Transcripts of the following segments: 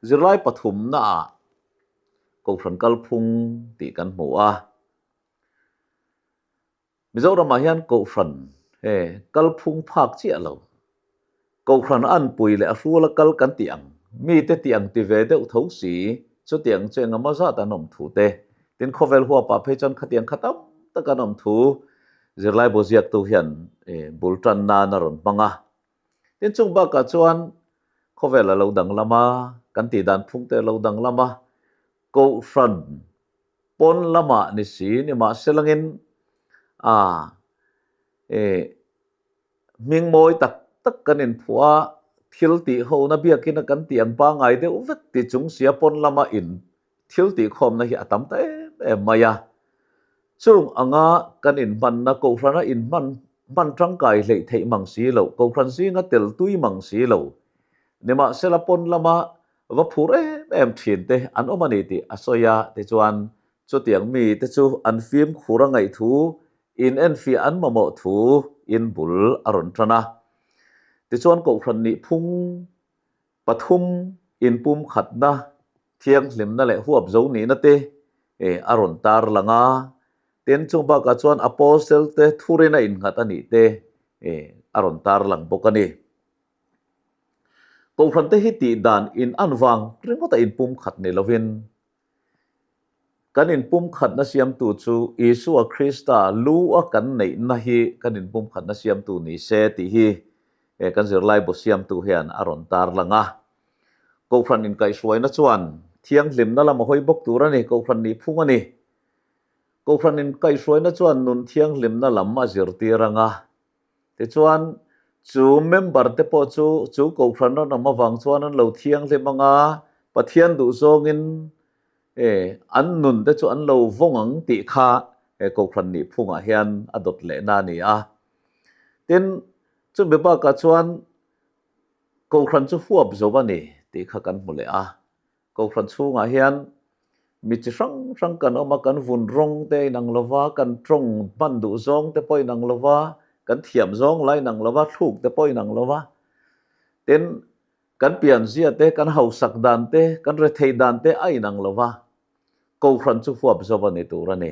zirlai pathum na ko phran kalphung ti kan hmu a Mizoram hian ko phran kalphung phak chi alo ko phran an pui le afula kal kan tiang mi te tiang ti ve de tho si chu tiang chenga ma za ta nom thu te tin khovel huwa pa phe chan khatiang khatam ta kan nom thu zirlai bo ziak tu hian bultran na ron panga tin chung ba ka chuan khovel lo dang lama kan ti dan phung te lo dang lama ko phran pon lama ni si ni ma selangin ming moi tak tak kanin phua thil ti ho na biakin kan tiang pa ngai de uvet ti chung sia pon lama in thil ti khom na hi atam ta maya chung anga kanin man na ko frana in man tang kai le thei mang si lo ko fran si nga tel tui mang si lo nema sela pon lama va phur em thin te an omani ti asoya te chuan chu tiang mi te chu an phim khura ngai thu in en fi an mamo thu in bul aron trana ti chuan ko phran ni phung pathum in pum khatna thiang hlim na le huap zo ni na te aron tar langa ten chung ba ka chuan apostle te thurina in ngat ani te aron tar lang bokani ko phran te hi ti dan in anwang ringota in pum khat ne lovin kan in pum khat na siam tu chu Isu a Krista lu a kan nei na hi kan in pum khat na siam tu ni se ti hi kan zirlai bo siam tu hian aron tar langa ko phran in kai suai na chuan thiang hlim na lam hoi bok tur ani ko phran ni phung ani ko phran in kai suai na chuan nun thiang hlim na lam ma zir ti ranga te chuan chu member te po chu ko phran na ma wang chuan an lo thiang hlim anga pathian du zong in an nun te chu an lo vongang ti kha ko phran ni phunga hian adot le na ni a tin chu be ba ka chuan ko phran chu huap zo ba ni ti kha kan mu le a ko phran chu nga hian mi chi sang kan oma kan vun rong te nang lova kan trong ban du zong te poi nang lova kan thiam zong lai nang lova thuk te poi nang lova tin kan pian zia te kan hau sak dan te kan re thei dan te ai nang lova ko phran chu huap zo ba ni tur ani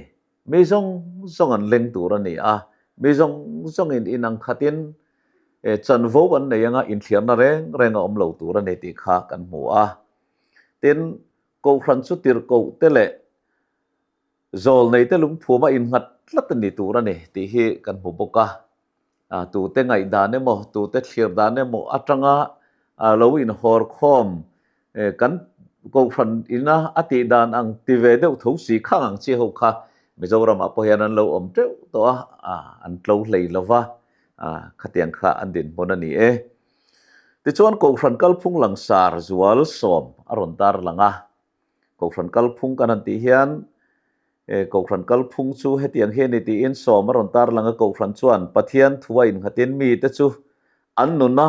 mi zong an leng tur ani a mi zong in inang khatin chan vo ban nei anga in thiam na reng om lo tur ani ti kha kan mu a tin ko phran chu tir ko te le zol nei te lung phuma in ngat lat ni tur ani ti hi kan mu boka tu te ngai da ne mo tu te thlir da ne mo atanga lo in hor khom kan ko phran ina ati dan ang ti ve deuh tho si khang ang chi ho kha Mizoram apo hian an lo om teu to an tlo hlei lova khatiang kha an din mon ani ti chuan ko phran kal phung lang sar zual som aron tar langa ko phran kal phung kan an ti hian ko phran kal phung chu hetiang he ni ti in som aron tar langa ko phran chuan pathian thuwa in khatin mi te chu an nuna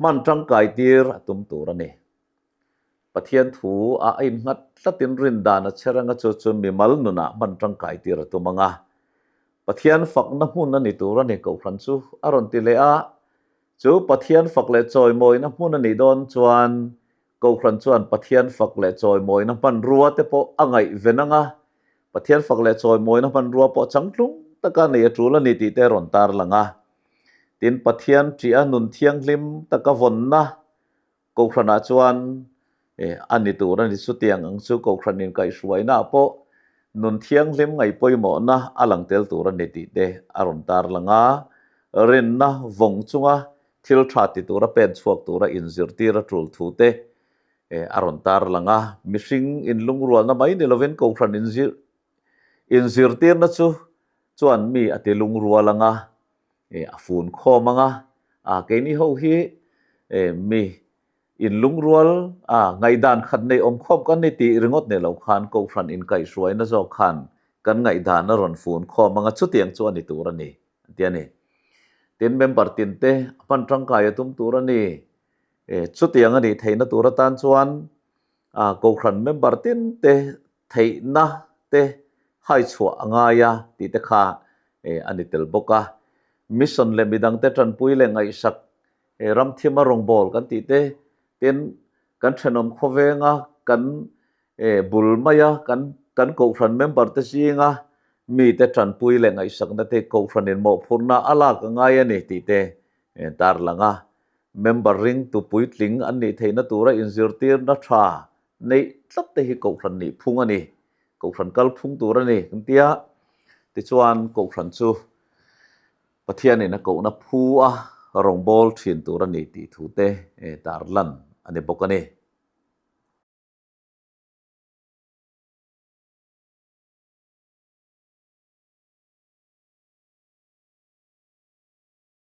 man tang kai tir atum tur ani pathian thu a in ngat tlatin rin dan a cheranga chu mi mal nuna man tang kai tir atumanga pathian fak na hun ani tur ani ko phran chu aron ti le a chu pathian fak le choi moi na hun ani don chuan ko phran chuan pathian fak le choi moi na pan ruwa te po angai venanga pathian fak le choi moi na pan ruwa po changtlung taka nei atul ani ti te ron tar langa tin pathian tri anun thiang hlim taka von na ko phrana chuan ani tur ani chu tiang ang chu ko phranin kai suai na po nun thiang hlim ngai poimo na alang tel tur ani ti te aron tar langa ren na vong chunga thil tha ti tura pen chuak tura in zir tira tul thu te aron tar langa mishing in lungrual na mai ni loven ko phran in zir tir na chu chuan mi ati lungrual anga afun khomanga ke ni ho hi mi in lungrual ngai dan khat nei om khop kan ni ti ringot ne lo khan ko phran in kai suai na zo khan kan ngai dan na ron fun khomanga chu tiang chu ani tur ani tiani tin member tin te pan tang kai tum tur ani chu tiang ani theina tur tan chuan ko phran member tin te theina te hai chua anga ya ti te kha ani tel boka mission le midang te tran pui le ngai sak ram thima rong bol kan ti te tin kan thenom khovenga kan bulmaya kan ko thran member te singa mi te tran pui le ngai sakna te ko thran in mo phurna ala ka ngai ani ti te tar langa member ring tu pui tling an ni theina tura in zirtir na tha nei tlat te hi ko thran ni phung ani ko thran kal phung tura ni tia ti chuan ko thran chu pathian in ko na phu a rong bol thin tura ni ti thu te tar lan ani bokani